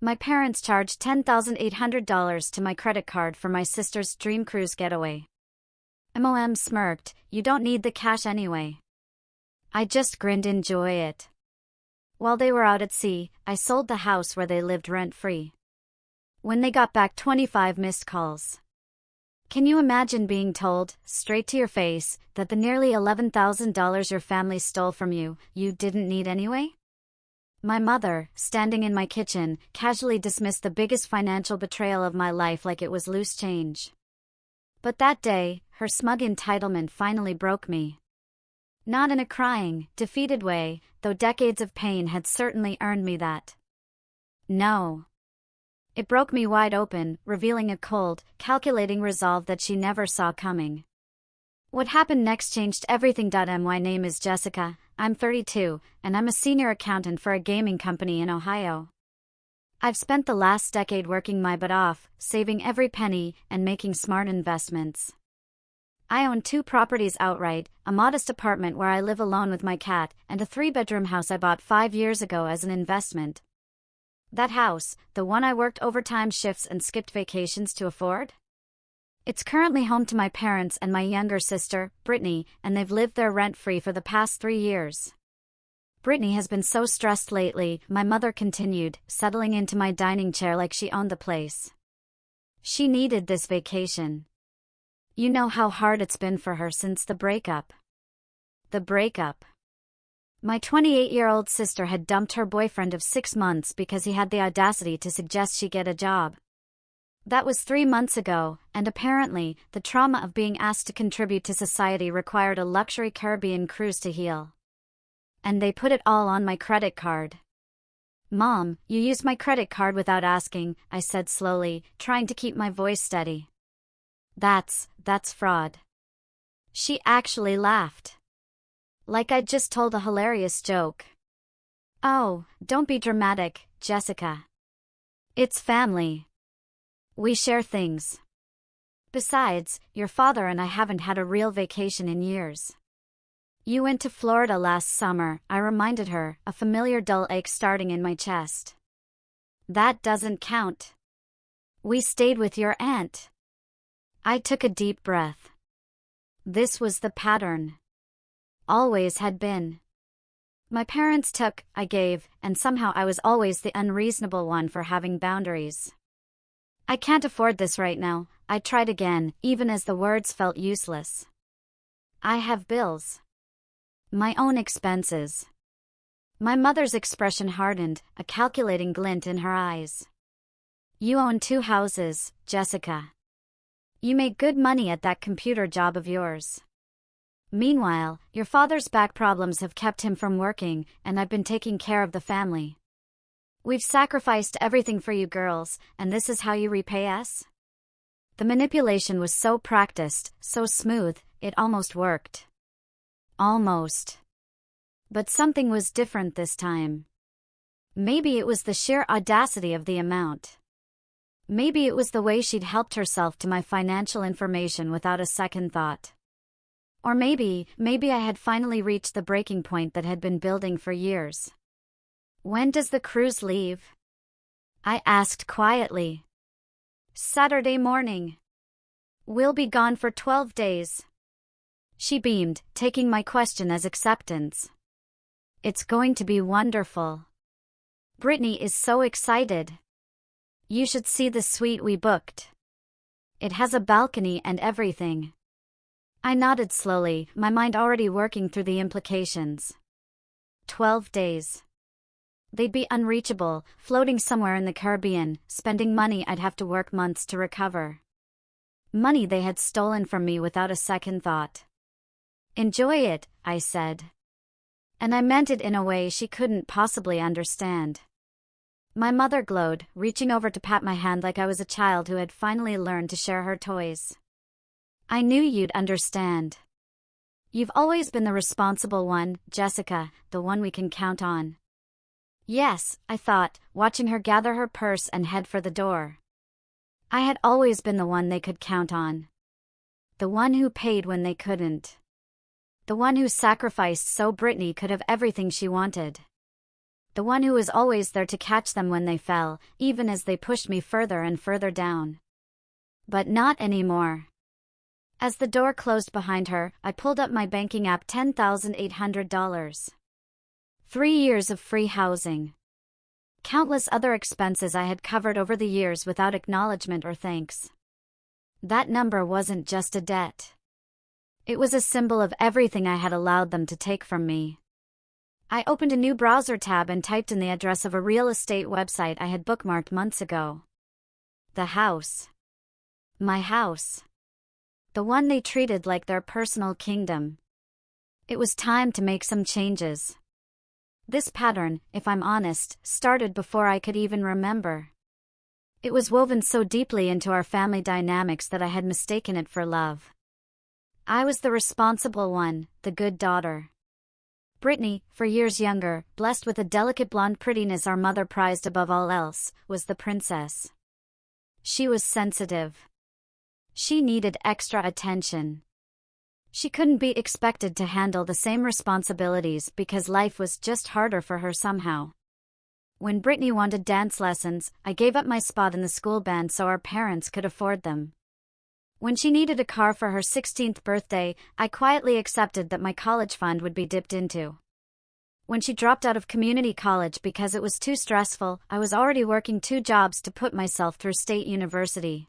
My parents charged $10,800 to my credit card for my sister's dream cruise getaway. Smirked, you don't need the cash anyway. I just grinned, enjoy it. While they were out at sea, I sold the house where they lived rent-free. When they got back, 25 missed calls. Can you imagine being told, straight to your face, that the nearly $11,000 your family stole from you, you didn't need anyway? My mother, standing in my kitchen, casually dismissed the biggest financial betrayal of my life like it was loose change. But that day, her smug entitlement finally broke me. Not in a crying, defeated way, though decades of pain had certainly earned me that. No. It broke me wide open, revealing a cold, calculating resolve that she never saw coming. What happened next changed everything. My name is Jessica, I'm 32, and I'm a senior accountant for a gaming company in Ohio. I've spent the last decade working my butt off, saving every penny, and making smart investments. I own 2 properties outright, a modest apartment where I live alone with my cat, and a 3-bedroom house I bought 5 years ago as an investment. That house, the one I worked overtime shifts and skipped vacations to afford? It's currently home to my parents and my younger sister, Brittany, and they've lived there rent-free for the past 3 years. Brittany has been so stressed lately, my mother continued, settling into my dining chair like she owned the place. She needed this vacation. You know how hard it's been for her since the breakup. The breakup. My 28-year-old sister had dumped her boyfriend of 6 months because he had the audacity to suggest she get a job. That was 3 months ago, and apparently, the trauma of being asked to contribute to society required a luxury Caribbean cruise to heal. And they put it all on my credit card. Mom, you used my credit card without asking, I said slowly, trying to keep my voice steady. That's fraud. She actually laughed. Like I'd just told a hilarious joke. Oh, don't be dramatic, Jessica. It's family. We share things. Besides, your father and I haven't had a real vacation in years. You went to Florida last summer, I reminded her, a familiar dull ache starting in my chest. That doesn't count. We stayed with your aunt. I took a deep breath. This was the pattern. Always had been. My parents took, I gave, and somehow I was always the unreasonable one for having boundaries. I can't afford this right now, I tried again, even as the words felt useless. I have bills. My own expenses. My mother's expression hardened, a calculating glint in her eyes. You own 2 houses, Jessica. You make good money at that computer job of yours. Meanwhile, your father's back problems have kept him from working, and I've been taking care of the family. We've sacrificed everything for you girls, and this is how you repay us? The manipulation was so practiced, so smooth, it almost worked. Almost. But something was different this time. Maybe it was the sheer audacity of the amount. Maybe it was the way she'd helped herself to my financial information without a second thought. Or maybe I had finally reached the breaking point that had been building for years. When does the cruise leave? I asked quietly. Saturday morning. We'll be gone for 12 days. She beamed, taking my question as acceptance. It's going to be wonderful. Brittany is so excited. You should see the suite we booked. It has a balcony and everything. I nodded slowly, my mind already working through the implications. 12 days. They'd be unreachable, floating somewhere in the Caribbean, spending money I'd have to work months to recover. Money they had stolen from me without a second thought. Enjoy it, I said. And I meant it in a way she couldn't possibly understand. My mother glowed, reaching over to pat my hand like I was a child who had finally learned to share her toys. I knew you'd understand. You've always been the responsible one, Jessica, the one we can count on. Yes, I thought, watching her gather her purse and head for the door. I had always been the one they could count on. The one who paid when they couldn't. The one who sacrificed so Brittany could have everything she wanted. The one who was always there to catch them when they fell, even as they pushed me further and further down. But not anymore. As the door closed behind her, I pulled up my banking app. $10,800. 3 years of free housing. Countless other expenses I had covered over the years without acknowledgement or thanks. That number wasn't just a debt. It was a symbol of everything I had allowed them to take from me. I opened a new browser tab and typed in the address of a real estate website I had bookmarked months ago. The house. My house. The one they treated like their personal kingdom. It was time to make some changes. This pattern, if I'm honest, started before I could even remember. It was woven so deeply into our family dynamics that I had mistaken it for love. I was the responsible one, the good daughter. Brittany, for years younger, blessed with a delicate blonde prettiness our mother prized above all else, was the princess. She was sensitive. She needed extra attention. She couldn't be expected to handle the same responsibilities because life was just harder for her somehow. When Brittany wanted dance lessons, I gave up my spot in the school band so our parents could afford them. When she needed a car for her 16th birthday, I quietly accepted that my college fund would be dipped into. When she dropped out of community college because it was too stressful, I was already working 2 jobs to put myself through state university.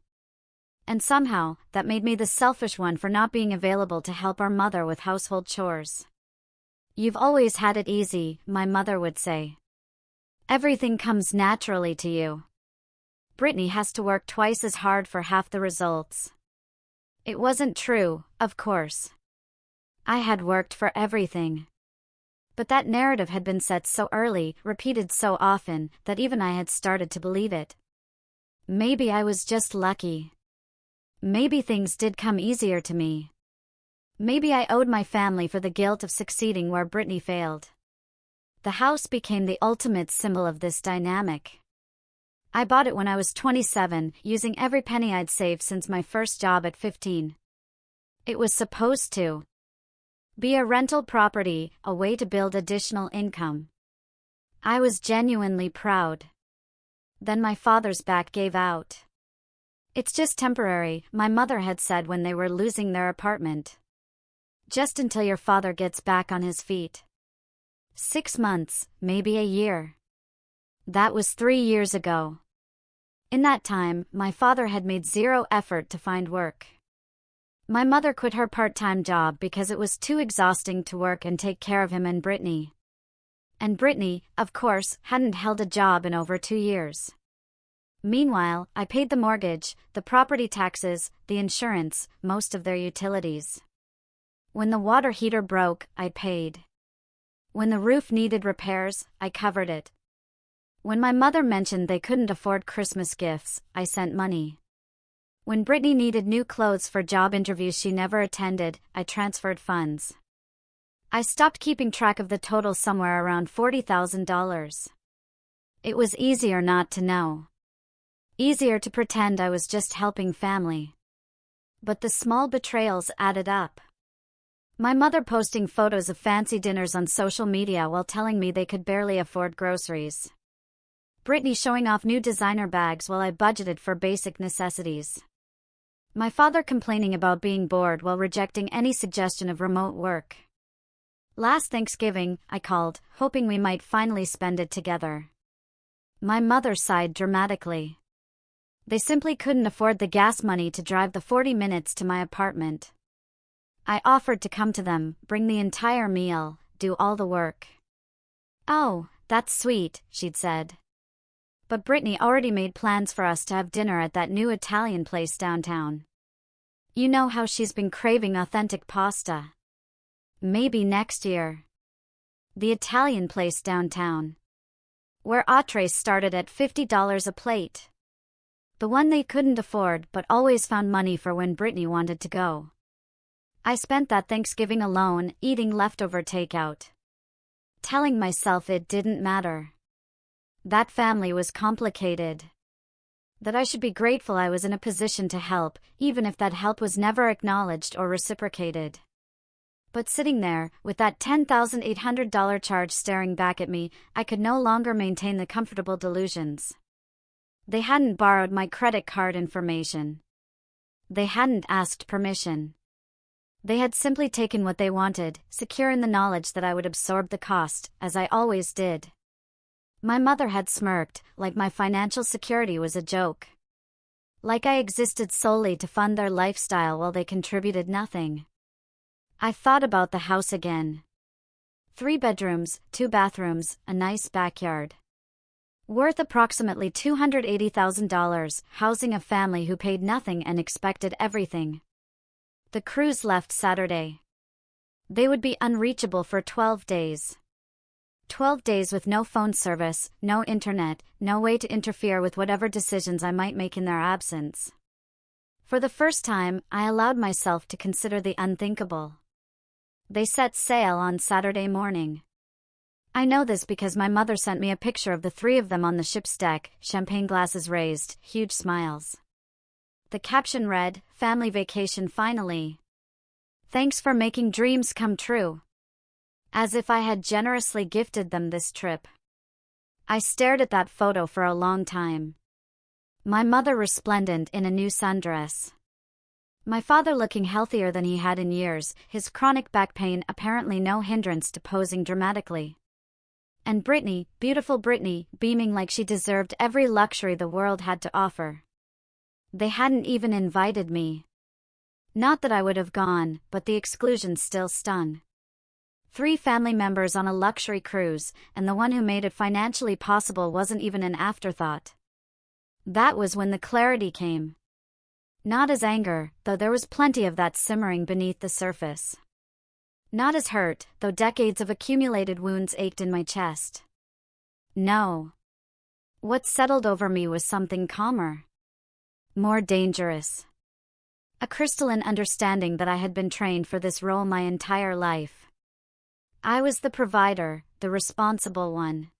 And somehow, that made me the selfish one for not being available to help our mother with household chores. "You've always had it easy," my mother would say. "Everything comes naturally to you. Brittany has to work twice as hard for half the results." It wasn't true, of course. I had worked for everything. But that narrative had been set so early, repeated so often, that even I had started to believe it. Maybe I was just lucky. Maybe things did come easier to me. Maybe I owed my family for the guilt of succeeding where Brittany failed. The house became the ultimate symbol of this dynamic. I bought it when I was 27, using every penny I'd saved since my first job at 15. It was supposed to be a rental property, a way to build additional income. I was genuinely proud. Then my father's back gave out. "It's just temporary," my mother had said when they were losing their apartment. "Just until your father gets back on his feet." 6 months, maybe a year. That was 3 years ago. In that time, my father had made 0 effort to find work. My mother quit her part-time job because it was too exhausting to work and take care of him and Brittany. And Brittany, of course, hadn't held a job in over 2 years. Meanwhile, I paid the mortgage, the property taxes, the insurance, most of their utilities. When the water heater broke, I paid. When the roof needed repairs, I covered it. When my mother mentioned they couldn't afford Christmas gifts, I sent money. When Brittany needed new clothes for job interviews she never attended, I transferred funds. I stopped keeping track of the total somewhere around $40,000. It was easier not to know. Easier to pretend I was just helping family. But the small betrayals added up. My mother posting photos of fancy dinners on social media while telling me they could barely afford groceries. Brittany showing off new designer bags while I budgeted for basic necessities. My father complaining about being bored while rejecting any suggestion of remote work. Last Thanksgiving, I called, hoping we might finally spend it together. My mother sighed dramatically. They simply couldn't afford the gas money to drive the 40 minutes to my apartment. I offered to come to them, bring the entire meal, do all the work. "Oh, that's sweet," she'd said. But Brittany already made plans for us to have dinner at that new Italian place downtown. You know how she's been craving authentic pasta. Maybe next year. The Italian place downtown, where entrees started at $50 a plate. The one they couldn't afford but always found money for when Brittany wanted to go. I spent that Thanksgiving alone, eating leftover takeout. Telling myself it didn't matter. That family was complicated. That I should be grateful I was in a position to help, even if that help was never acknowledged or reciprocated. But sitting there, with that $10,800 charge staring back at me, I could no longer maintain the comfortable delusions. They hadn't borrowed my credit card information. They hadn't asked permission. They had simply taken what they wanted, secure in the knowledge that I would absorb the cost, as I always did. My mother had smirked, like my financial security was a joke. Like I existed solely to fund their lifestyle while they contributed nothing. I thought about the house again. 3 bedrooms, 2 bathrooms, a nice backyard. Worth approximately $280,000, housing a family who paid nothing and expected everything. The cruise left Saturday. They would be unreachable for 12 days. 12 days with no phone service, no internet, no way to interfere with whatever decisions I might make in their absence. For the first time, I allowed myself to consider the unthinkable. They set sail on Saturday morning. I know this because my mother sent me a picture of the 3 of them on the ship's deck, champagne glasses raised, huge smiles. The caption read, "Family vacation finally. Thanks for making dreams come true." As if I had generously gifted them this trip. I stared at that photo for a long time. My mother resplendent in a new sundress. My father looking healthier than he had in years, his chronic back pain apparently no hindrance to posing dramatically. And Brittany, beautiful Brittany, beaming like she deserved every luxury the world had to offer. They hadn't even invited me. Not that I would have gone, but the exclusion still stung. 3 family members on a luxury cruise, and the one who made it financially possible wasn't even an afterthought. That was when the clarity came. Not as anger, though there was plenty of that simmering beneath the surface. Not as hurt, though decades of accumulated wounds ached in my chest. No. What settled over me was something calmer. More dangerous. A crystalline understanding that I had been trained for this role my entire life. I was the provider, the responsible one.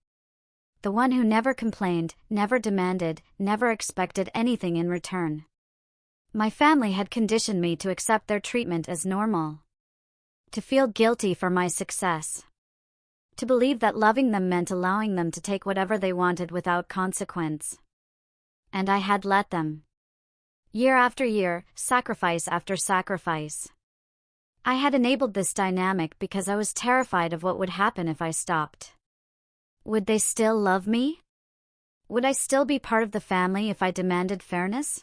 The one who never complained, never demanded, never expected anything in return. My family had conditioned me to accept their treatment as normal. To feel guilty for my success. To believe that loving them meant allowing them to take whatever they wanted without consequence. And I had let them. Year after year, sacrifice after sacrifice. I had enabled this dynamic because I was terrified of what would happen if I stopped. Would they still love me? Would I still be part of the family if I demanded fairness?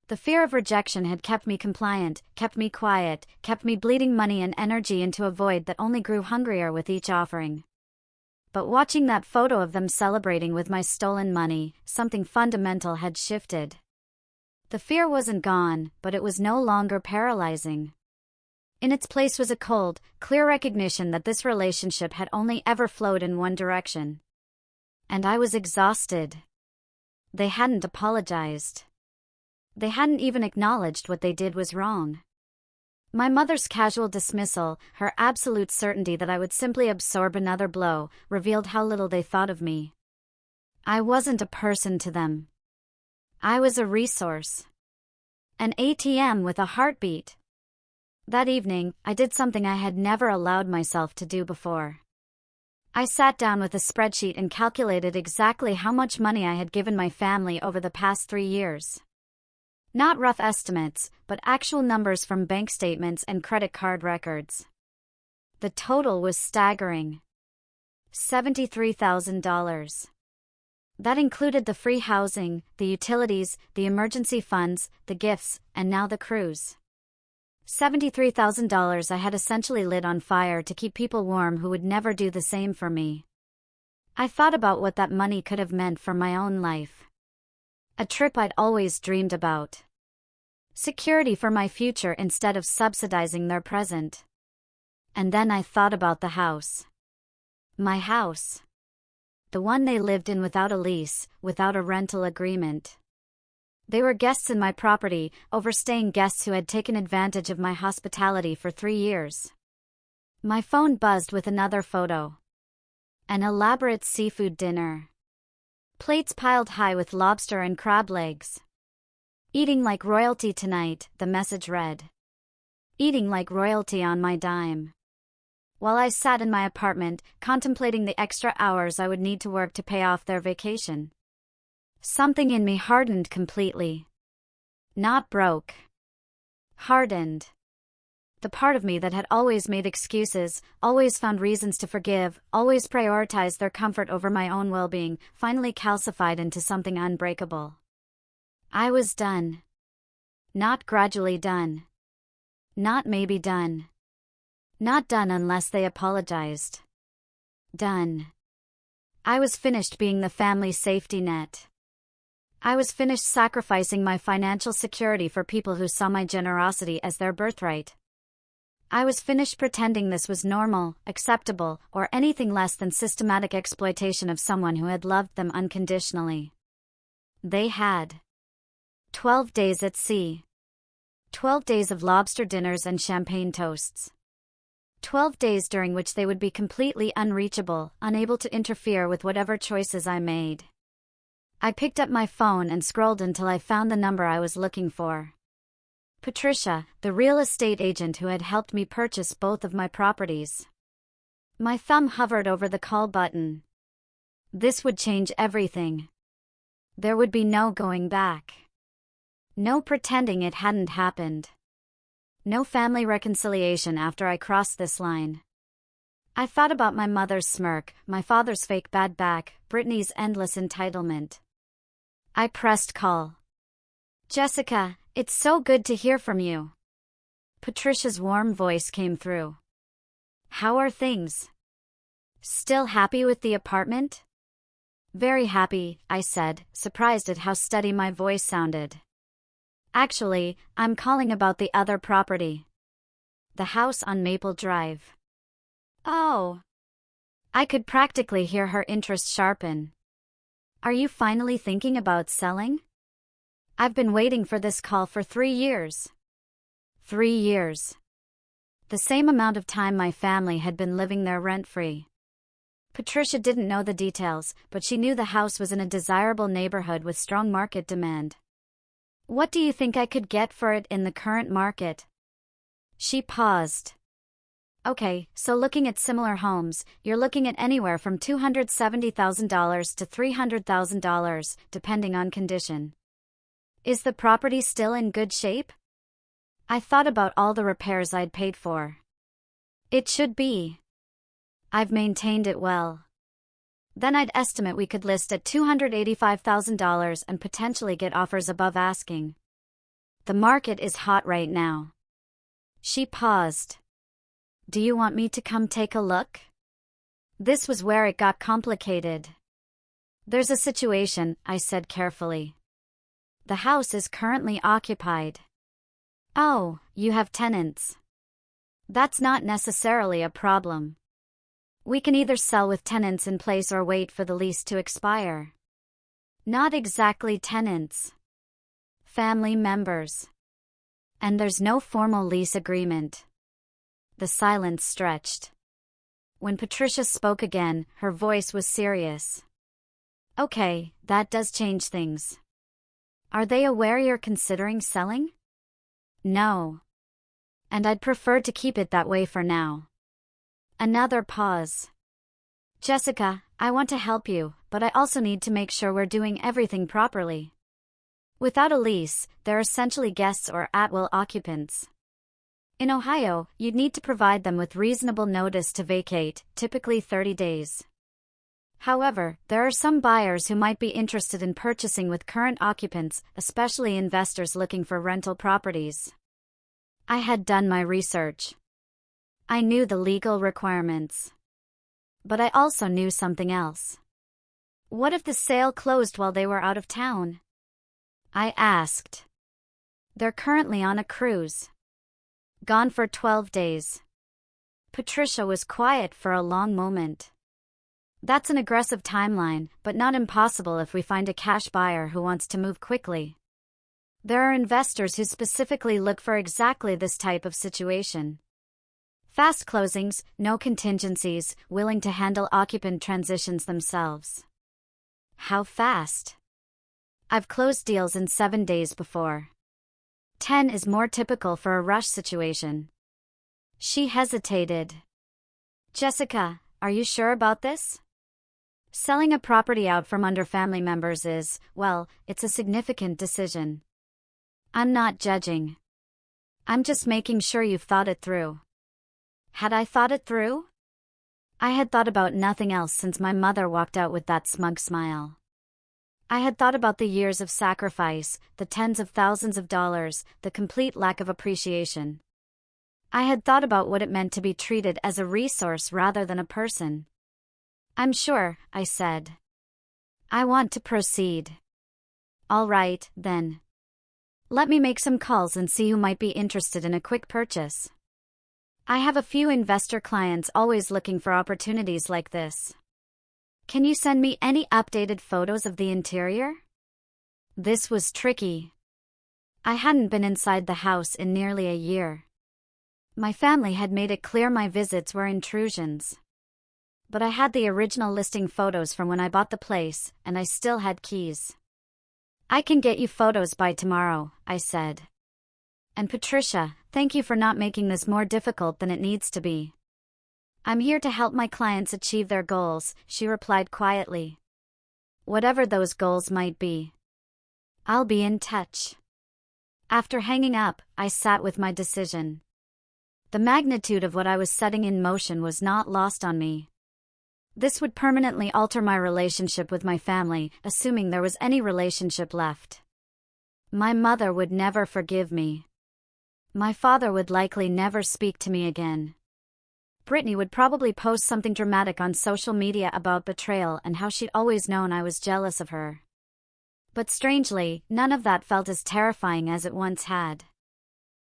The fear of rejection had kept me compliant, kept me quiet, kept me bleeding money and energy into a void that only grew hungrier with each offering. But watching that photo of them celebrating with my stolen money, something fundamental had shifted. The fear wasn't gone, but it was no longer paralyzing. In its place was a cold, clear recognition that this relationship had only ever flowed in one direction. And I was exhausted. They hadn't apologized. They hadn't even acknowledged what they did was wrong. My mother's casual dismissal, her absolute certainty that I would simply absorb another blow, revealed how little they thought of me. I wasn't a person to them. I was a resource. An ATM with a heartbeat. That evening, I did something I had never allowed myself to do before. I sat down with a spreadsheet and calculated exactly how much money I had given my family over the past 3 years. Not rough estimates, but actual numbers from bank statements and credit card records. The total was staggering. $73,000. That included the free housing, the utilities, the emergency funds, the gifts, and now the cruise. $73,000 I had essentially lit on fire to keep people warm who would never do the same for me. I thought about what that money could have meant for my own life. A trip I'd always dreamed about. Security for my future instead of subsidizing their present. And then I thought about the house. My house. The one they lived in without a lease, without a rental agreement. They were guests in my property, overstaying guests who had taken advantage of my hospitality for 3 years. My phone buzzed with another photo. An elaborate seafood dinner. Plates piled high with lobster and crab legs. Eating like royalty tonight, the message read. eating like royalty on my dime. While I sat in my apartment, contemplating the extra hours I would need to work to pay off their vacation. Something in me hardened completely. Not broke. Hardened. The part of me that had always made excuses, always found reasons to forgive, always prioritized their comfort over my own well-being, finally calcified into something unbreakable. I was done. Not gradually done. Not maybe done. Not done unless they apologized. Done. I was finished being the family safety net. I was finished sacrificing my financial security for people who saw my generosity as their birthright. I was finished pretending this was normal, acceptable, or anything less than systematic exploitation of someone who had loved them unconditionally. They had 12 days at sea. 12 days of lobster dinners and champagne toasts. 12 days during which they would be completely unreachable, unable to interfere with whatever choices I made. I picked up my phone and scrolled until I found the number I was looking for. Patricia, the real estate agent who had helped me purchase both of my properties. My thumb hovered over the call button. This would change everything. There would be no going back. No pretending it hadn't happened. No family reconciliation after I crossed this line. I thought about my mother's smirk, my father's fake bad back, Brittany's endless entitlement. I pressed call. Jessica, it's so good to hear from you. Patricia's warm voice came through. How are things? Still happy with the apartment? Very happy, I said, surprised at how steady my voice sounded. Actually, I'm calling about the other property. The house on Maple Drive. Oh. I could practically hear her interest sharpen. Are you finally thinking about selling? I've been waiting for this call for 3 years. 3 years. The same amount of time my family had been living there rent-free. Patricia didn't know the details, but she knew the house was in a desirable neighborhood with strong market demand. What do you think I could get for it in the current market? She paused. Okay, so looking at similar homes, you're looking at anywhere from $270,000 to $300,000, depending on condition. Is the property still in good shape? I thought about all the repairs I'd paid for. It should be. I've maintained it well. Then I'd estimate we could list at $285,000 and potentially get offers above asking. The market is hot right now. She paused. Do you want me to come take a look? This was where it got complicated. There's a situation, I said carefully. The house is currently occupied. Oh, you have tenants. That's not necessarily a problem. We can either sell with tenants in place or wait for the lease to expire. Not exactly tenants. Family members. And there's no formal lease agreement. The silence stretched. When Patricia spoke again, her voice was serious. Okay, that does change things. Are they aware you're considering selling? No. And I'd prefer to keep it that way for now. Another pause. Jessica, I want to help you, but I also need to make sure we're doing everything properly. Without a lease, they're essentially guests or at-will occupants. In Ohio, you'd need to provide them with reasonable notice to vacate, typically 30 days. However, there are some buyers who might be interested in purchasing with current occupants, especially investors looking for rental properties. I had done my research. I knew the legal requirements. But I also knew something else. What if the sale closed while they were out of town? I asked. They're currently on a cruise. Gone for 12 days. Patricia was quiet for a long moment. That's an aggressive timeline, but not impossible if we find a cash buyer who wants to move quickly. There are investors who specifically look for exactly this type of situation. Fast closings, no contingencies, willing to handle occupant transitions themselves. How fast? I've closed deals in 7 days before. 10 is more typical for a rush situation. She hesitated. Jessica, are you sure about this? Selling a property out from under family members is, well, it's a significant decision. I'm not judging. I'm just making sure you've thought it through. Had I thought it through? I had thought about nothing else since my mother walked out with that smug smile. I had thought about the years of sacrifice, the tens of thousands of dollars, the complete lack of appreciation. I had thought about what it meant to be treated as a resource rather than a person. I'm sure, I said. I want to proceed. All right, then. Let me make some calls and see who might be interested in a quick purchase. I have a few investor clients always looking for opportunities like this. Can you send me any updated photos of the interior? This was tricky. I hadn't been inside the house in nearly a year. My family had made it clear my visits were intrusions. But I had the original listing photos from when I bought the place, and I still had keys. I can get you photos by tomorrow, I said. And Patricia, thank you for not making this more difficult than it needs to be. I'm here to help my clients achieve their goals, she replied quietly. Whatever those goals might be. I'll be in touch. After hanging up, I sat with my decision. The magnitude of what I was setting in motion was not lost on me. This would permanently alter my relationship with my family, assuming there was any relationship left. My mother would never forgive me. My father would likely never speak to me again. Brittany would probably post something dramatic on social media about betrayal and how she'd always known I was jealous of her. But strangely, none of that felt as terrifying as it once had.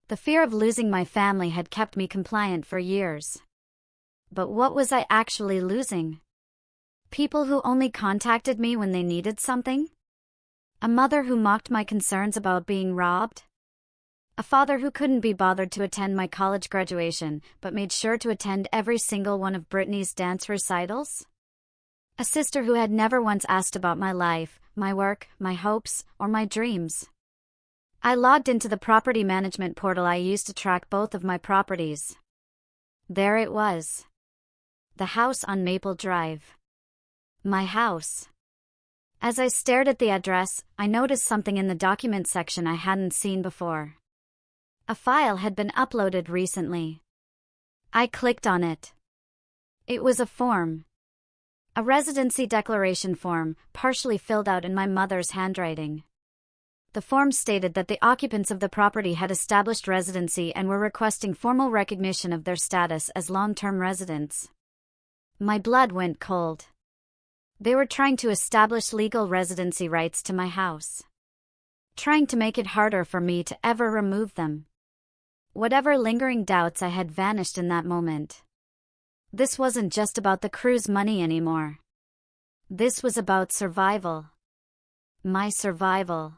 The fear of losing my family had kept me compliant for years. But what was I actually losing? People who only contacted me when they needed something? A mother who mocked my concerns about being robbed? A father who couldn't be bothered to attend my college graduation, but made sure to attend every single one of Brittany's dance recitals? A sister who had never once asked about my life, my work, my hopes, or my dreams. I logged into the property management portal I used to track both of my properties. There it was. The house on Maple Drive. My house. As I stared at the address, I noticed something in the document section I hadn't seen before. A file had been uploaded recently. I clicked on it. It was a form. A residency declaration form, partially filled out in my mother's handwriting. The form stated that the occupants of the property had established residency and were requesting formal recognition of their status as long-term residents. My blood went cold. They were trying to establish legal residency rights to my house. Trying to make it harder for me to ever remove them. Whatever lingering doubts I had vanished in that moment. This wasn't just about the crew's money anymore. This was about survival. My survival.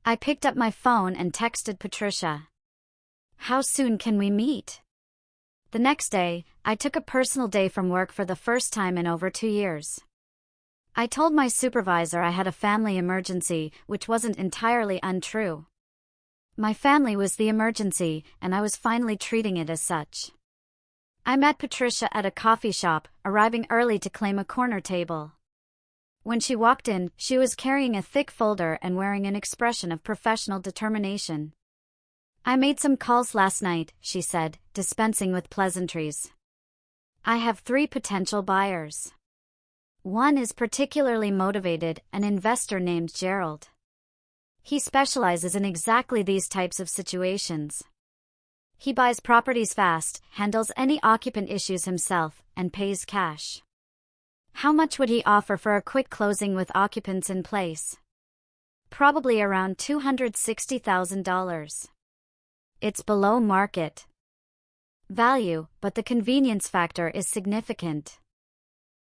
I picked up my phone and texted Patricia. How soon can we meet? The next day, I took a personal day from work for the first time in over 2 years. I told my supervisor I had a family emergency, which wasn't entirely untrue. My family was the emergency, and I was finally treating it as such. I met Patricia at a coffee shop, arriving early to claim a corner table. When she walked in, she was carrying a thick folder and wearing an expression of professional determination. I made some calls last night, she said, dispensing with pleasantries. I have 3 potential buyers. One is particularly motivated, an investor named Gerald. He specializes in exactly these types of situations. He buys properties fast, handles any occupant issues himself, and pays cash. How much would he offer for a quick closing with occupants in place? Probably around $260,000. It's below market value, but the convenience factor is significant.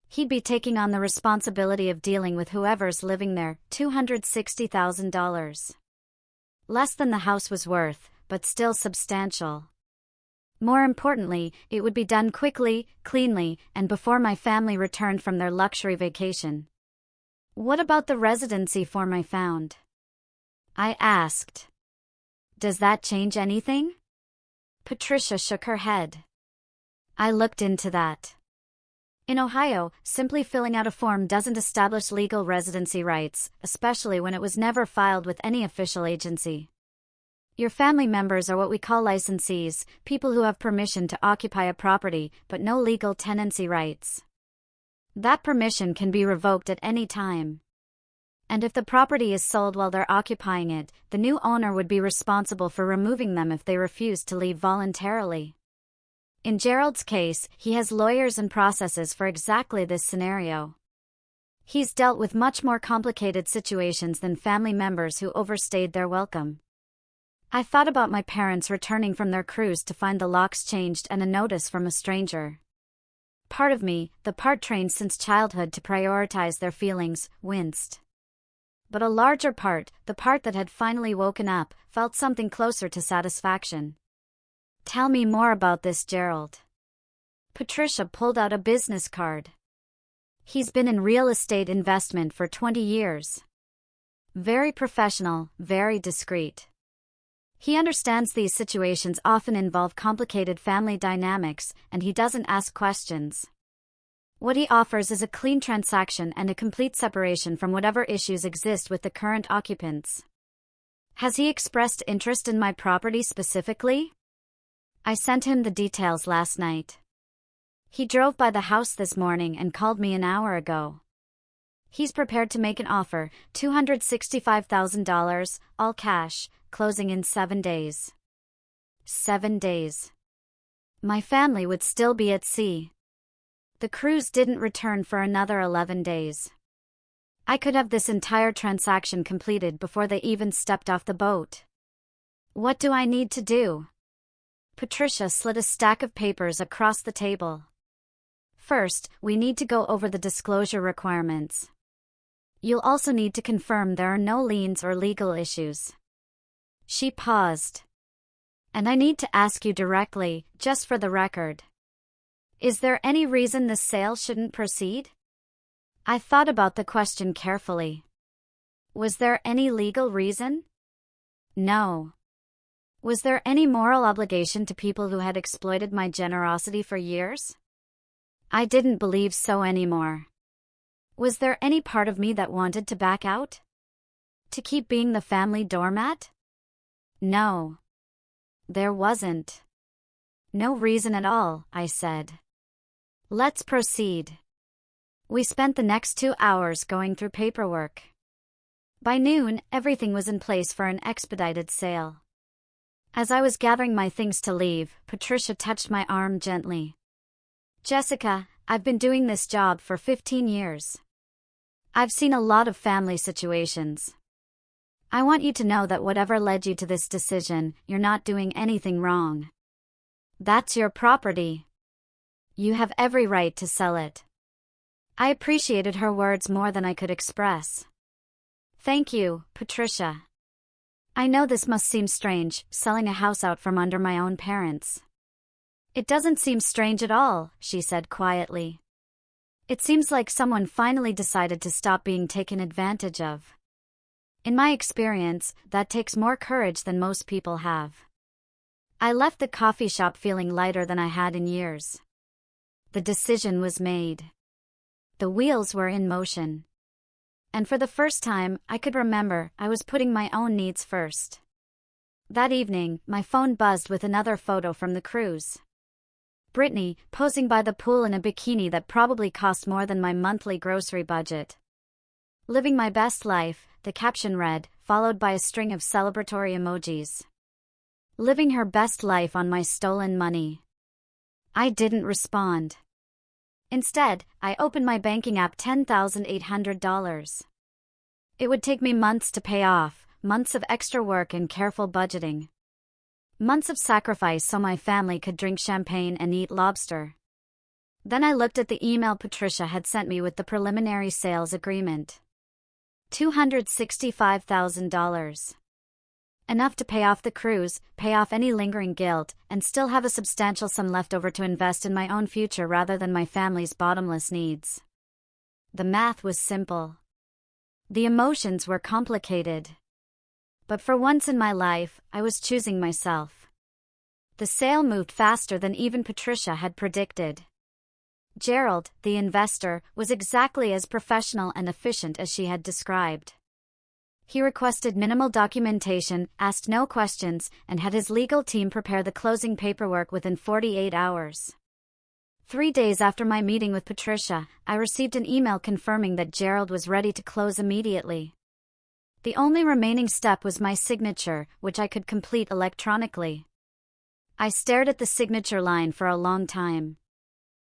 He'd be taking on the responsibility of dealing with whoever's living there, $260,000. Less than the house was worth, but still substantial. More importantly, it would be done quickly, cleanly, and before my family returned from their luxury vacation. What about the residency form I found? I asked. Does that change anything? Patricia shook her head. I looked into that. In Ohio, simply filling out a form doesn't establish legal residency rights, especially when it was never filed with any official agency. Your family members are what we call licensees, people who have permission to occupy a property, but no legal tenancy rights. That permission can be revoked at any time. And if the property is sold while they're occupying it, the new owner would be responsible for removing them if they refuse to leave voluntarily. In Gerald's case, he has lawyers and processes for exactly this scenario. He's dealt with much more complicated situations than family members who overstayed their welcome. I thought about my parents returning from their cruise to find the locks changed and a notice from a stranger. Part of me, the part trained since childhood to prioritize their feelings, winced. But a larger part, the part that had finally woken up, felt something closer to satisfaction. Tell me more about this, Gerald. Patricia pulled out a business card. He's been in real estate investment for 20 years. Very professional, very discreet. He understands these situations often involve complicated family dynamics, and he doesn't ask questions. What he offers is a clean transaction and a complete separation from whatever issues exist with the current occupants. Has he expressed interest in my property specifically? I sent him the details last night. He drove by the house this morning and called me an hour ago. He's prepared to make an offer, $265,000, all cash, closing in 7 days. 7 days. My family would still be at sea. The cruise didn't return for another 11 days. I could have this entire transaction completed before they even stepped off the boat. What do I need to do? Patricia slid a stack of papers across the table. First, we need to go over the disclosure requirements. You'll also need to confirm there are no liens or legal issues. She paused. And I need to ask you directly, just for the record. Is there any reason the sale shouldn't proceed? I thought about the question carefully. Was there any legal reason? No. Was there any moral obligation to people who had exploited my generosity for years? I didn't believe so anymore. Was there any part of me that wanted to back out? To keep being the family doormat? No. There wasn't. No reason at all, I said. Let's proceed. We spent the next 2 hours going through paperwork. By noon, everything was in place for an expedited sale. As I was gathering my things to leave, Patricia touched my arm gently. Jessica, I've been doing this job for 15 years. I've seen a lot of family situations. I want you to know that whatever led you to this decision, you're not doing anything wrong. That's your property. You have every right to sell it. I appreciated her words more than I could express. Thank you, Patricia. I know this must seem strange, selling a house out from under my own parents. It doesn't seem strange at all, she said quietly. It seems like someone finally decided to stop being taken advantage of. In my experience, that takes more courage than most people have. I left the coffee shop feeling lighter than I had in years. The decision was made. The wheels were in motion. And for the first time, I could remember, I was putting my own needs first. That evening, my phone buzzed with another photo from the cruise. Brittany, posing by the pool in a bikini that probably cost more than my monthly grocery budget. Living my best life, the caption read, followed by a string of celebratory emojis. Living her best life on my stolen money. I didn't respond. Instead, I opened my banking app. $10,800. It would take me months to pay off, months of extra work and careful budgeting. Months of sacrifice so my family could drink champagne and eat lobster. Then I looked at the email Patricia had sent me with the preliminary sales agreement. $265,000. Enough to pay off the cruise, pay off any lingering guilt, and still have a substantial sum left over to invest in my own future rather than my family's bottomless needs. The math was simple. The emotions were complicated. But for once in my life, I was choosing myself. The sale moved faster than even Patricia had predicted. Gerald, the investor, was exactly as professional and efficient as she had described. He requested minimal documentation, asked no questions, and had his legal team prepare the closing paperwork within 48 hours. 3 days after my meeting with Patricia, I received an email confirming that Gerald was ready to close immediately. The only remaining step was my signature, which I could complete electronically. I stared at the signature line for a long time.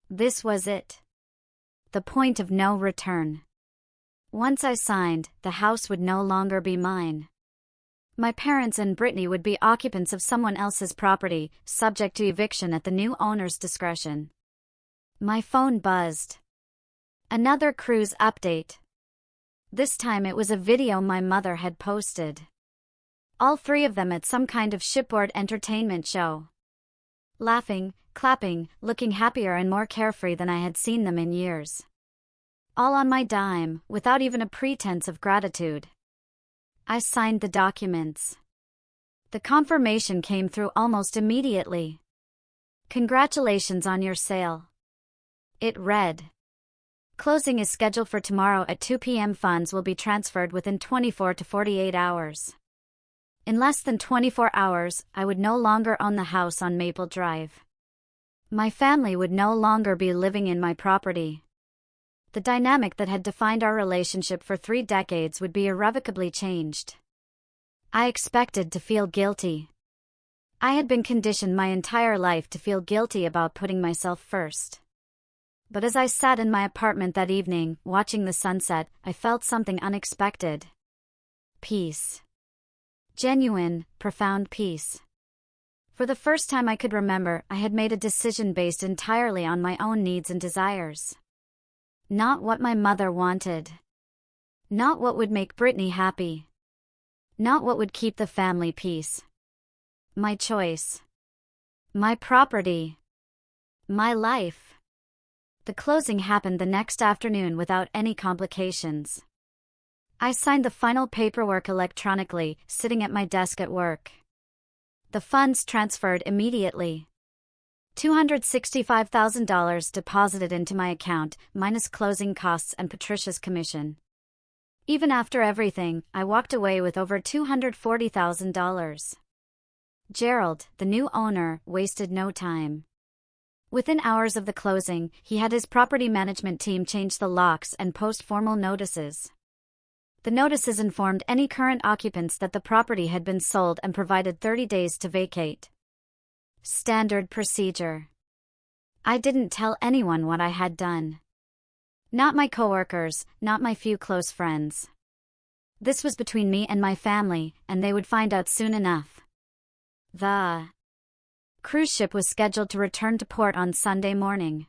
This was it. The point of no return. Once I signed, the house would no longer be mine. My parents and Brittany would be occupants of someone else's property, subject to eviction at the new owner's discretion. My phone buzzed. Another cruise update. This time it was a video my mother had posted. All 3 of them at some kind of shipboard entertainment show. Laughing, clapping, looking happier and more carefree than I had seen them in years. All on my dime, without even a pretense of gratitude. I signed the documents. The confirmation came through almost immediately. Congratulations on your sale. It read. Closing is scheduled for tomorrow at 2 p.m. Funds will be transferred within 24 to 48 hours. In less than 24 hours, I would no longer own the house on Maple Drive. My family would no longer be living in my property. The dynamic that had defined our relationship for 3 decades would be irrevocably changed. I expected to feel guilty. I had been conditioned my entire life to feel guilty about putting myself first. But as I sat in my apartment that evening, watching the sunset, I felt something unexpected. Peace. Genuine, profound peace. For the first time I could remember, I had made a decision based entirely on my own needs and desires. Not what my mother wanted. Not what would make Brittany happy. Not what would keep the family peace. My choice. My property. My life. The closing happened the next afternoon without any complications. I signed the final paperwork electronically, sitting at my desk at work. The funds transferred immediately. $265,000 deposited into my account, minus closing costs and Patricia's commission. Even after everything, I walked away with over $240,000. Gerald, the new owner, wasted no time. Within hours of the closing, he had his property management team change the locks and post formal notices. The notices informed any current occupants that the property had been sold and provided 30 days to vacate. Standard procedure. I didn't tell anyone what I had done. Not my coworkers, not my few close friends. This was between me and my family, and they would find out soon enough. The cruise ship was scheduled to return to port on Sunday morning.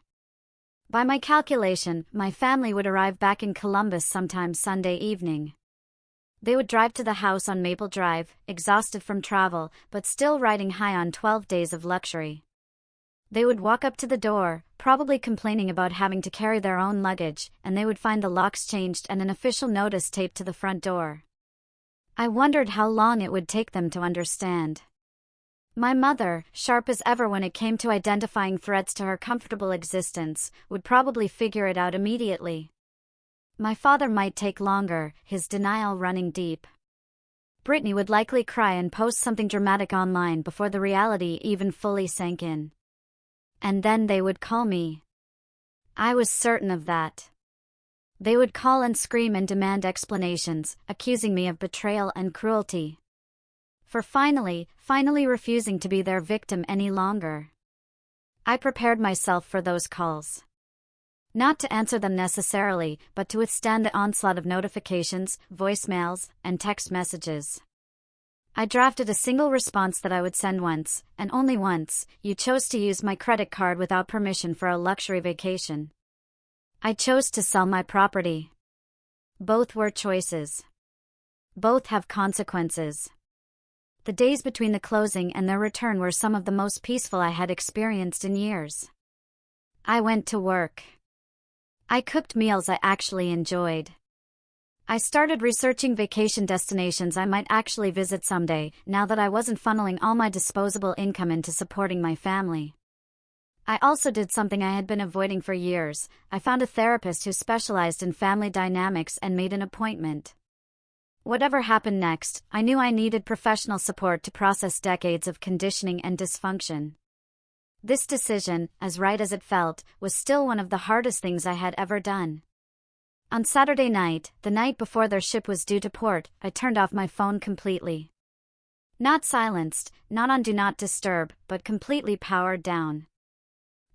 By my calculation, my family would arrive back in Columbus sometime Sunday evening. They would drive to the house on Maple Drive, exhausted from travel, but still riding high on 12 days of luxury. They would walk up to the door, probably complaining about having to carry their own luggage, and they would find the locks changed and an official notice taped to the front door. I wondered how long it would take them to understand. My mother, sharp as ever when it came to identifying threats to her comfortable existence, would probably figure it out immediately. My father might take longer, his denial running deep. Brittany would likely cry and post something dramatic online before the reality even fully sank in. And then they would call me. I was certain of that. They would call and scream and demand explanations, accusing me of betrayal and cruelty. For finally refusing to be their victim any longer. I prepared myself for those calls. Not to answer them necessarily, but to withstand the onslaught of notifications, voicemails, and text messages. I drafted a single response that I would send once, and only once: you chose to use my credit card without permission for a luxury vacation. I chose to sell my property. Both were choices. Both have consequences. The days between the closing and their return were some of the most peaceful I had experienced in years. I went to work. I cooked meals I actually enjoyed. I started researching vacation destinations I might actually visit someday, now that I wasn't funneling all my disposable income into supporting my family. I also did something I had been avoiding for years. I found a therapist who specialized in family dynamics and made an appointment. Whatever happened next, I knew I needed professional support to process decades of conditioning and dysfunction. This decision, as right as it felt, was still one of the hardest things I had ever done. On Saturday night, the night before their ship was due to port, I turned off my phone completely. Not silenced, not on Do Not Disturb, but completely powered down.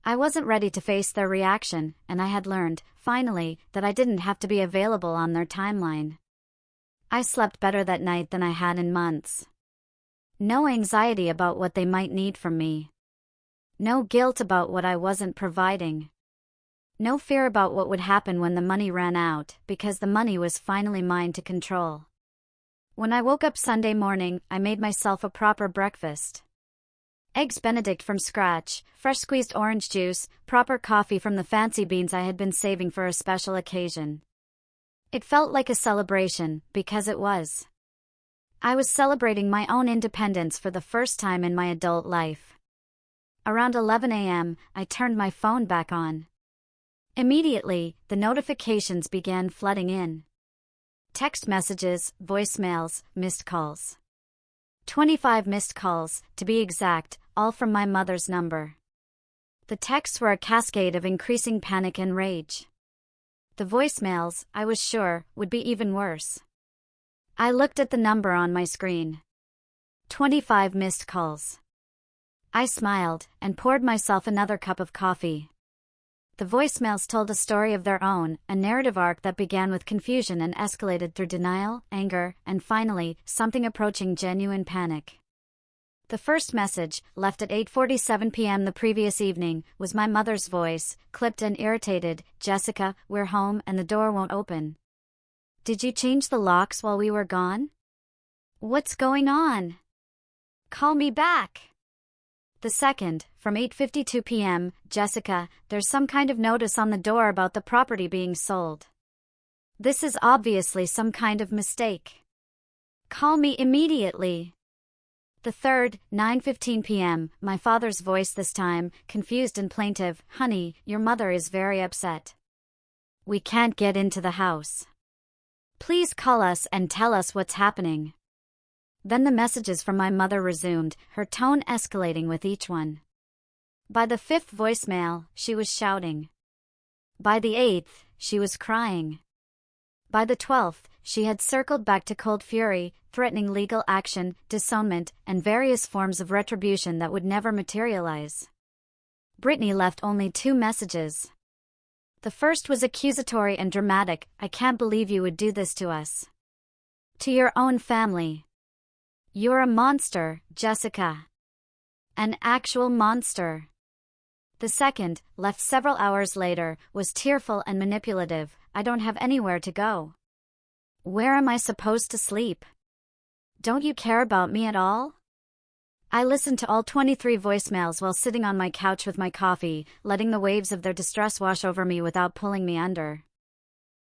I wasn't ready to face their reaction, and I had learned, finally, that I didn't have to be available on their timeline. I slept better that night than I had in months. No anxiety about what they might need from me. No guilt about what I wasn't providing. No fear about what would happen when the money ran out, because the money was finally mine to control. When I woke up Sunday morning, I made myself a proper breakfast. Eggs Benedict from scratch, fresh squeezed orange juice, proper coffee from the fancy beans I had been saving for a special occasion. It felt like a celebration, because it was. I was celebrating my own independence for the first time in my adult life. Around 11 a.m., I turned my phone back on. Immediately, the notifications began flooding in. Text messages, voicemails, missed calls. 25 missed calls, to be exact, all from my mother's number. The texts were a cascade of increasing panic and rage. The voicemails, I was sure, would be even worse. I looked at the number on my screen. 25 missed calls. I smiled and poured myself another cup of coffee. The voicemails told a story of their own, a narrative arc that began with confusion and escalated through denial, anger, and finally, something approaching genuine panic. The first message, left at 8:47 p.m. the previous evening, was my mother's voice, clipped and irritated. "Jessica, we're home and the door won't open. Did you change the locks while we were gone? What's going on? Call me back." The second, from 8:52 p.m., "Jessica, there's some kind of notice on the door about the property being sold. This is obviously some kind of mistake. Call me immediately." The third, 9:15 p.m., my father's voice this time, confused and plaintive. "Honey, your mother is very upset. We can't get into the house. Please call us and tell us what's happening." Then the messages from my mother resumed, her tone escalating with each one. By the fifth voicemail, she was shouting. By the eighth, she was crying. By the 12th, she had circled back to cold fury, threatening legal action, disownment, and various forms of retribution that would never materialize. Brittany left only 2 messages. The first was accusatory and dramatic. "I can't believe you would do this to us. To your own family. You're a monster, Jessica. An actual monster." The second, left several hours later, was tearful and manipulative. "I don't have anywhere to go. Where am I supposed to sleep? Don't you care about me at all?" I listened to all 23 voicemails while sitting on my couch with my coffee, letting the waves of their distress wash over me without pulling me under.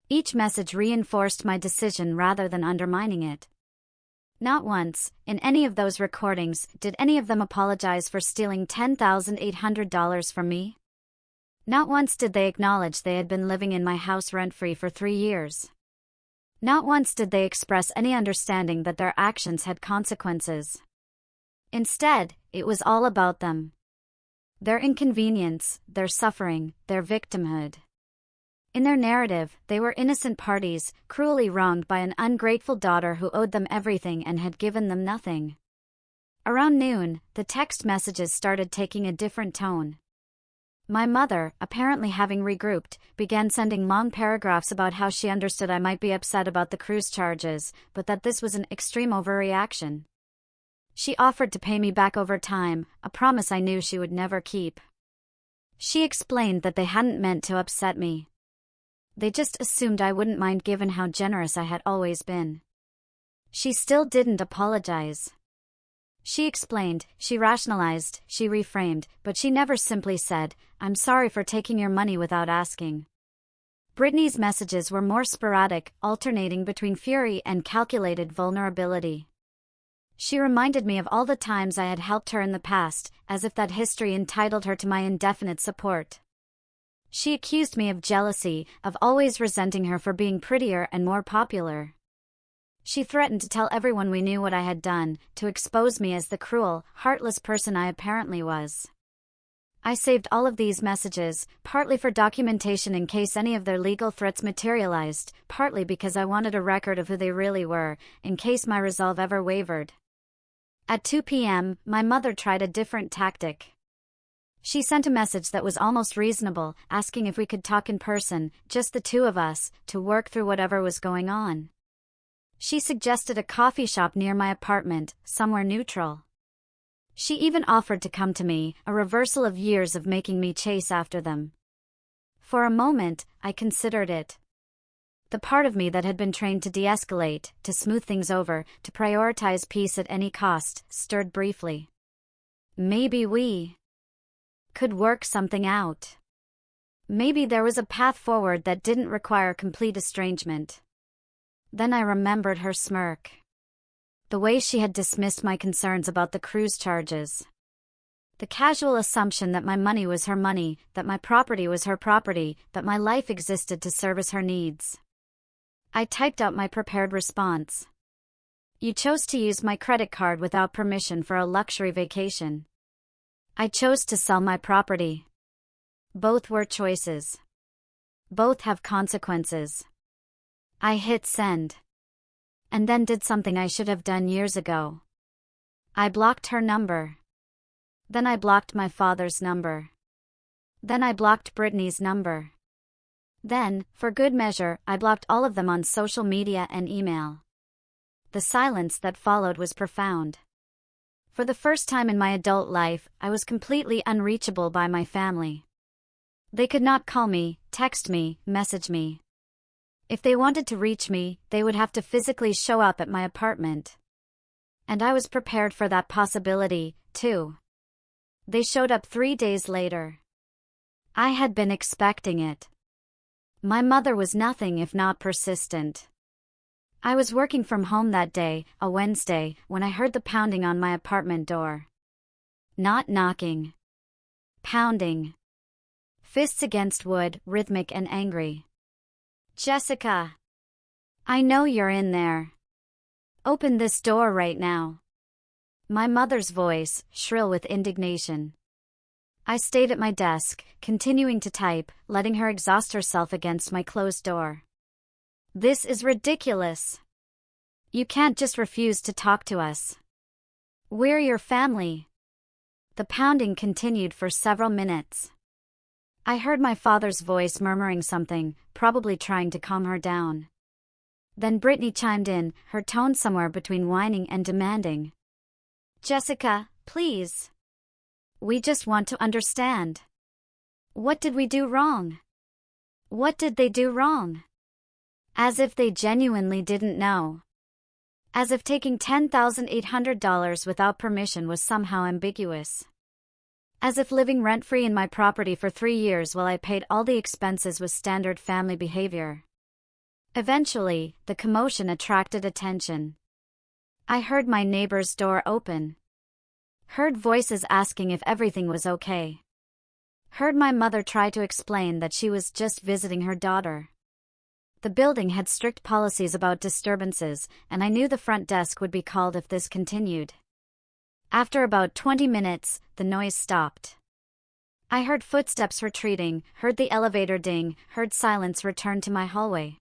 Each message reinforced my decision rather than undermining it. Not once, in any of those recordings, did any of them apologize for stealing $10,800 from me. Not once did they acknowledge they had been living in my house rent-free for 3 years. Not once did they express any understanding that their actions had consequences. Instead, it was all about them. Their inconvenience, their suffering, their victimhood. In their narrative, they were innocent parties, cruelly wronged by an ungrateful daughter who owed them everything and had given them nothing. Around noon, the text messages started taking a different tone. My mother, apparently having regrouped, began sending long paragraphs about how she understood I might be upset about the cruise charges, but that this was an extreme overreaction. She offered to pay me back over time, a promise I knew she would never keep. She explained that they hadn't meant to upset me. They just assumed I wouldn't mind given how generous I had always been. She still didn't apologize. She explained, she rationalized, she reframed, but she never simply said, "I'm sorry for taking your money without asking." Brittany's messages were more sporadic, alternating between fury and calculated vulnerability. She reminded me of all the times I had helped her in the past, as if that history entitled her to my indefinite support. She accused me of jealousy, of always resenting her for being prettier and more popular. She threatened to tell everyone we knew what I had done, to expose me as the cruel, heartless person I apparently was. I saved all of these messages, partly for documentation in case any of their legal threats materialized, partly because I wanted a record of who they really were, in case my resolve ever wavered. At 2 p.m., my mother tried a different tactic. She sent a message that was almost reasonable, asking if we could talk in person, just the two of us, to work through whatever was going on. She suggested a coffee shop near my apartment, somewhere neutral. She even offered to come to me, a reversal of years of making me chase after them. For a moment, I considered it. The part of me that had been trained to de-escalate, to smooth things over, to prioritize peace at any cost, stirred briefly. Maybe we could work something out. Maybe there was a path forward that didn't require complete estrangement. Then I remembered her smirk. The way she had dismissed my concerns about the cruise charges. The casual assumption that my money was her money, that my property was her property, that my life existed to service her needs. I typed out my prepared response. You chose to use my credit card without permission for a luxury vacation. I chose to sell my property. Both were choices. Both have consequences. I hit send. And then did something I should have done years ago. I blocked her number. Then I blocked my father's number. Then I blocked Brittany's number. Then, for good measure, I blocked all of them on social media and email. The silence that followed was profound. For the first time in my adult life, I was completely unreachable by my family. They could not call me, text me, message me. If they wanted to reach me, they would have to physically show up at my apartment. And I was prepared for that possibility, too. They showed up 3 days later. I had been expecting it. My mother was nothing if not persistent. I was working from home that day, a Wednesday, when I heard the pounding on my apartment door. Not knocking. Pounding. Fists against wood, rhythmic and angry. Jessica. I know you're in there. Open this door right now. My mother's voice, shrill with indignation. I stayed at my desk, continuing to type, letting her exhaust herself against my closed door. This is ridiculous. You can't just refuse to talk to us. We're your family. The pounding continued for several minutes. I heard my father's voice murmuring something, probably trying to calm her down. Then Brittany chimed in, her tone somewhere between whining and demanding. Jessica, please. We just want to understand. What did we do wrong? What did they do wrong? As if they genuinely didn't know. As if taking $10,800 without permission was somehow ambiguous. As if living rent-free in my property for 3 years while I paid all the expenses was standard family behavior. Eventually, the commotion attracted attention. I heard my neighbor's door open. Heard voices asking if everything was okay. Heard my mother try to explain that she was just visiting her daughter. The building had strict policies about disturbances, and I knew the front desk would be called if this continued. After about 20 minutes, the noise stopped. I heard footsteps retreating, heard the elevator ding, heard silence return to my hallway.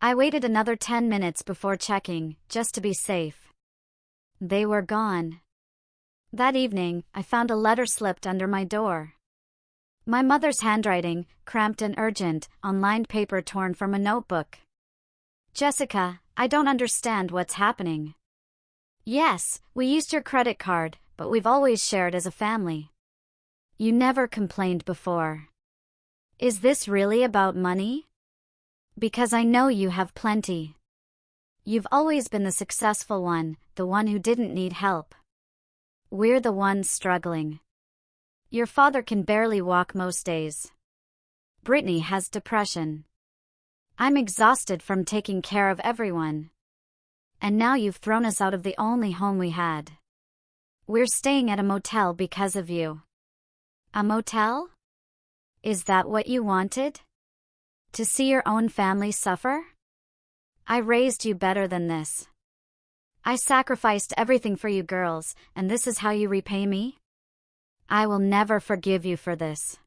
I waited another 10 minutes before checking, just to be safe. They were gone. That evening, I found a letter slipped under my door. My mother's handwriting, cramped and urgent, on lined paper torn from a notebook. Jessica, I don't understand what's happening. Yes, we used your credit card, but we've always shared as a family. You never complained before. Is this really about money? Because I know you have plenty. You've always been the successful one, the one who didn't need help. We're the ones struggling. Your father can barely walk most days. Brittany has depression. I'm exhausted from taking care of everyone. And now you've thrown us out of the only home we had. We're staying at a motel because of you." "A motel? Is that what you wanted? To see your own family suffer? I raised you better than this. I sacrificed everything for you girls, and this is how you repay me? I will never forgive you for this.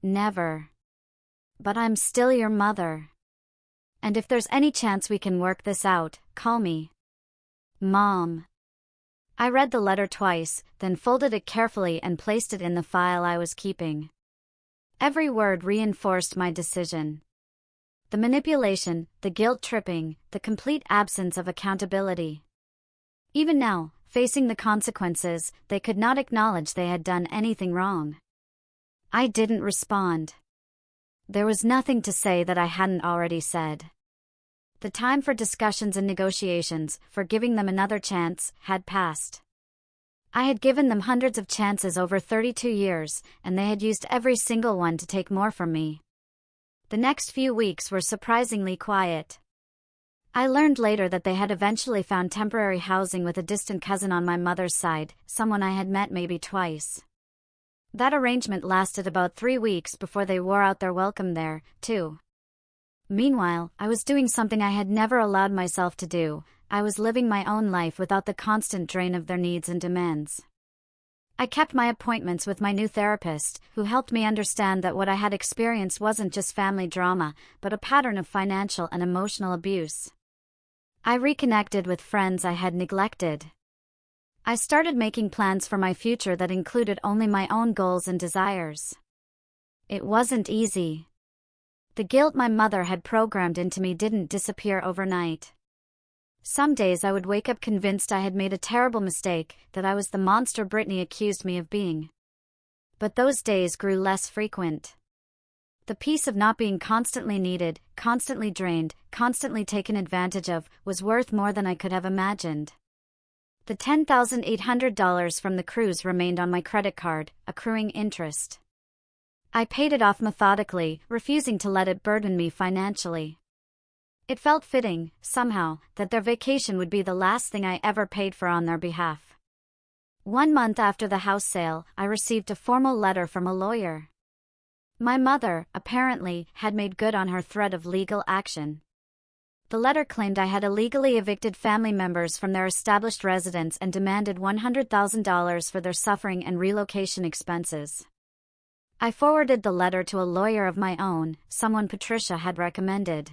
Never. But I'm still your mother. And if there's any chance we can work this out, call me. Mom." I read the letter twice, then folded it carefully and placed it in the file I was keeping. Every word reinforced my decision. The manipulation, the guilt-tripping, the complete absence of accountability. Even now, facing the consequences, they could not acknowledge they had done anything wrong. I didn't respond. There was nothing to say that I hadn't already said. The time for discussions and negotiations, for giving them another chance, had passed. I had given them hundreds of chances over 32 years, and they had used every single one to take more from me. The next few weeks were surprisingly quiet. I learned later that they had eventually found temporary housing with a distant cousin on my mother's side, someone I had met maybe twice. That arrangement lasted about 3 weeks before they wore out their welcome there, too. Meanwhile, I was doing something I had never allowed myself to do. I was living my own life without the constant drain of their needs and demands. I kept my appointments with my new therapist, who helped me understand that what I had experienced wasn't just family drama, but a pattern of financial and emotional abuse. I reconnected with friends I had neglected. I started making plans for my future that included only my own goals and desires. It wasn't easy. The guilt my mother had programmed into me didn't disappear overnight. Some days I would wake up convinced I had made a terrible mistake, that I was the monster Brittany accused me of being. But those days grew less frequent. The peace of not being constantly needed, constantly drained, constantly taken advantage of, was worth more than I could have imagined. The $10,800 from the cruise remained on my credit card, accruing interest. I paid it off methodically, refusing to let it burden me financially. It felt fitting, somehow, that their vacation would be the last thing I ever paid for on their behalf. 1 month after the house sale, I received a formal letter from a lawyer. My mother, apparently, had made good on her threat of legal action. The letter claimed I had illegally evicted family members from their established residence and demanded $100,000 for their suffering and relocation expenses. I forwarded the letter to a lawyer of my own, someone Patricia had recommended.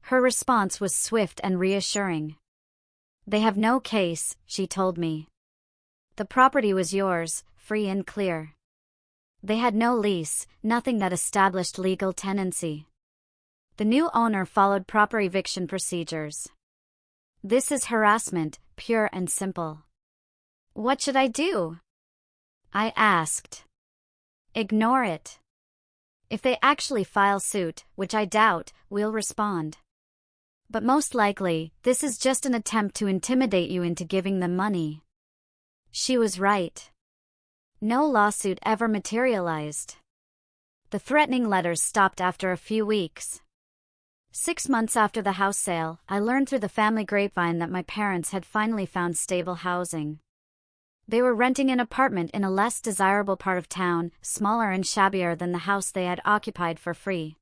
Her response was swift and reassuring. "They have no case," she told me. "The property was yours, free and clear. They had no lease, nothing that established legal tenancy. The new owner followed proper eviction procedures. This is harassment, pure and simple." "What should I do?" I asked. "Ignore it. If they actually file suit, which I doubt, we'll respond. But most likely, this is just an attempt to intimidate you into giving them money." She was right. No lawsuit ever materialized. The threatening letters stopped after a few weeks. 6 months after the house sale, I learned through the family grapevine that my parents had finally found stable housing. They were renting an apartment in a less desirable part of town, smaller and shabbier than the house they had occupied for free.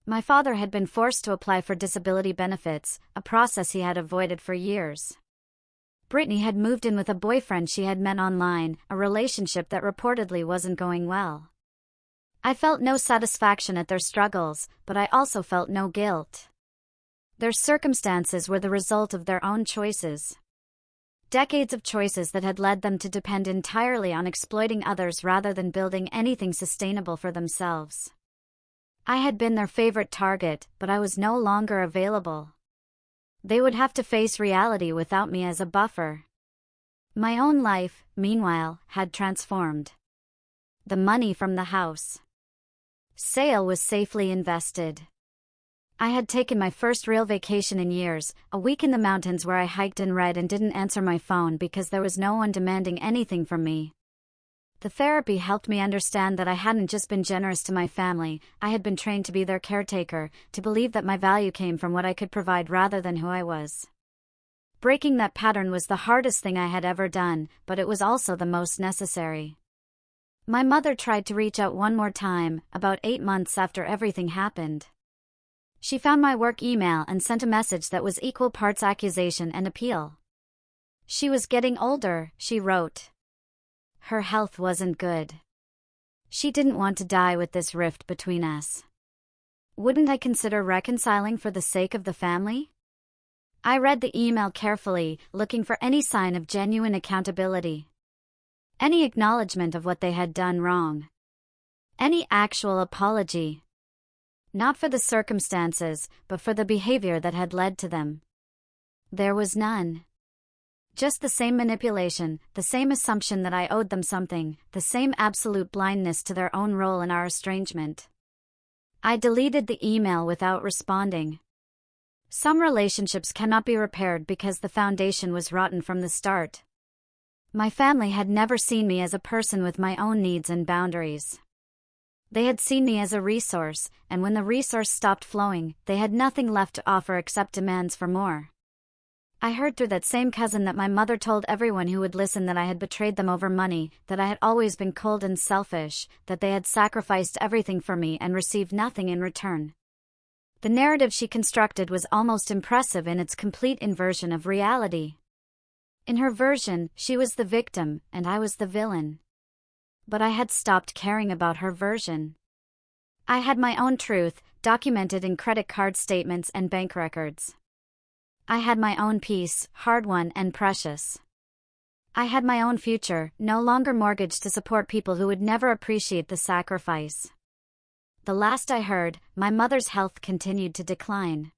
My father had been forced to apply for disability benefits, a process he had avoided for years. Brittany had moved in with a boyfriend she had met online, a relationship that reportedly wasn't going well. I felt no satisfaction at their struggles, but I also felt no guilt. Their circumstances were the result of their own choices. Decades of choices that had led them to depend entirely on exploiting others rather than building anything sustainable for themselves. I had been their favorite target, but I was no longer available. They would have to face reality without me as a buffer. My own life, meanwhile, had transformed. The money from the house sale was safely invested. I had taken my first real vacation in years, a week in the mountains where I hiked and read and didn't answer my phone because there was no one demanding anything from me. The therapy helped me understand that I hadn't just been generous to my family, I had been trained to be their caretaker, to believe that my value came from what I could provide rather than who I was. Breaking that pattern was the hardest thing I had ever done, but it was also the most necessary. My mother tried to reach out one more time, about 8 months after everything happened. She found my work email and sent a message that was equal parts accusation and appeal. She was getting older, she wrote. Her health wasn't good. She didn't want to die with this rift between us. Wouldn't I consider reconciling for the sake of the family? I read the email carefully, looking for any sign of genuine accountability. Any acknowledgement of what they had done wrong. Any actual apology. Not for the circumstances, but for the behavior that had led to them. There was none. Just the same manipulation, the same assumption that I owed them something, the same absolute blindness to their own role in our estrangement. I deleted the email without responding. Some relationships cannot be repaired because the foundation was rotten from the start. My family had never seen me as a person with my own needs and boundaries. They had seen me as a resource, and when the resource stopped flowing, they had nothing left to offer except demands for more. I heard through that same cousin that my mother told everyone who would listen that I had betrayed them over money, that I had always been cold and selfish, that they had sacrificed everything for me and received nothing in return. The narrative she constructed was almost impressive in its complete inversion of reality. In her version, she was the victim, and I was the villain. But I had stopped caring about her version. I had my own truth, documented in credit card statements and bank records. I had my own peace, hard-won and precious. I had my own future, no longer mortgaged to support people who would never appreciate the sacrifice. The last I heard, my mother's health continued to decline.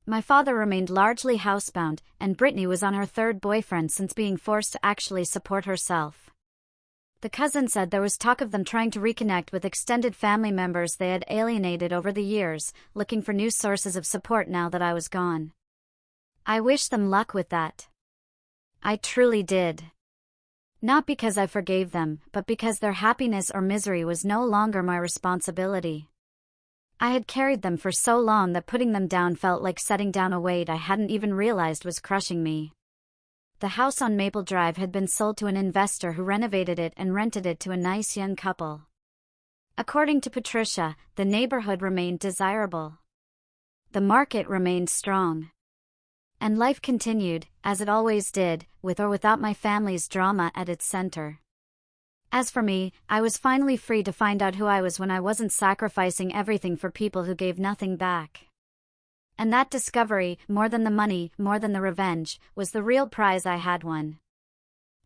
My father remained largely housebound, and Brittany was on her third boyfriend since being forced to actually support herself. The cousin said there was talk of them trying to reconnect with extended family members they had alienated over the years, looking for new sources of support now that I was gone. I wished them luck with that. I truly did. Not because I forgave them, but because their happiness or misery was no longer my responsibility. I had carried them for so long that putting them down felt like setting down a weight I hadn't even realized was crushing me. The house on Maple Drive had been sold to an investor who renovated it and rented it to a nice young couple. According to Patricia, the neighborhood remained desirable. The market remained strong. And life continued, as it always did, with or without my family's drama at its center. As for me, I was finally free to find out who I was when I wasn't sacrificing everything for people who gave nothing back. And that discovery, more than the money, more than the revenge, was the real prize I had won.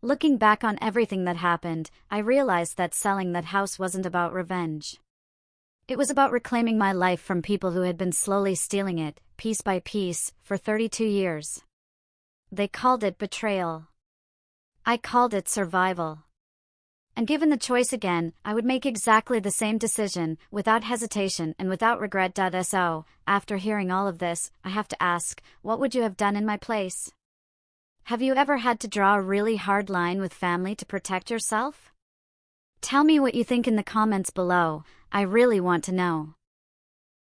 Looking back on everything that happened, I realized that selling that house wasn't about revenge. It was about reclaiming my life from people who had been slowly stealing it, piece by piece, for 32 years. They called it betrayal. I called it survival. And given the choice again, I would make exactly the same decision, without hesitation and without regret. So, after hearing all of this, I have to ask, what would you have done in my place? Have you ever had to draw a really hard line with family to protect yourself? Tell me what you think in the comments below. I really want to know.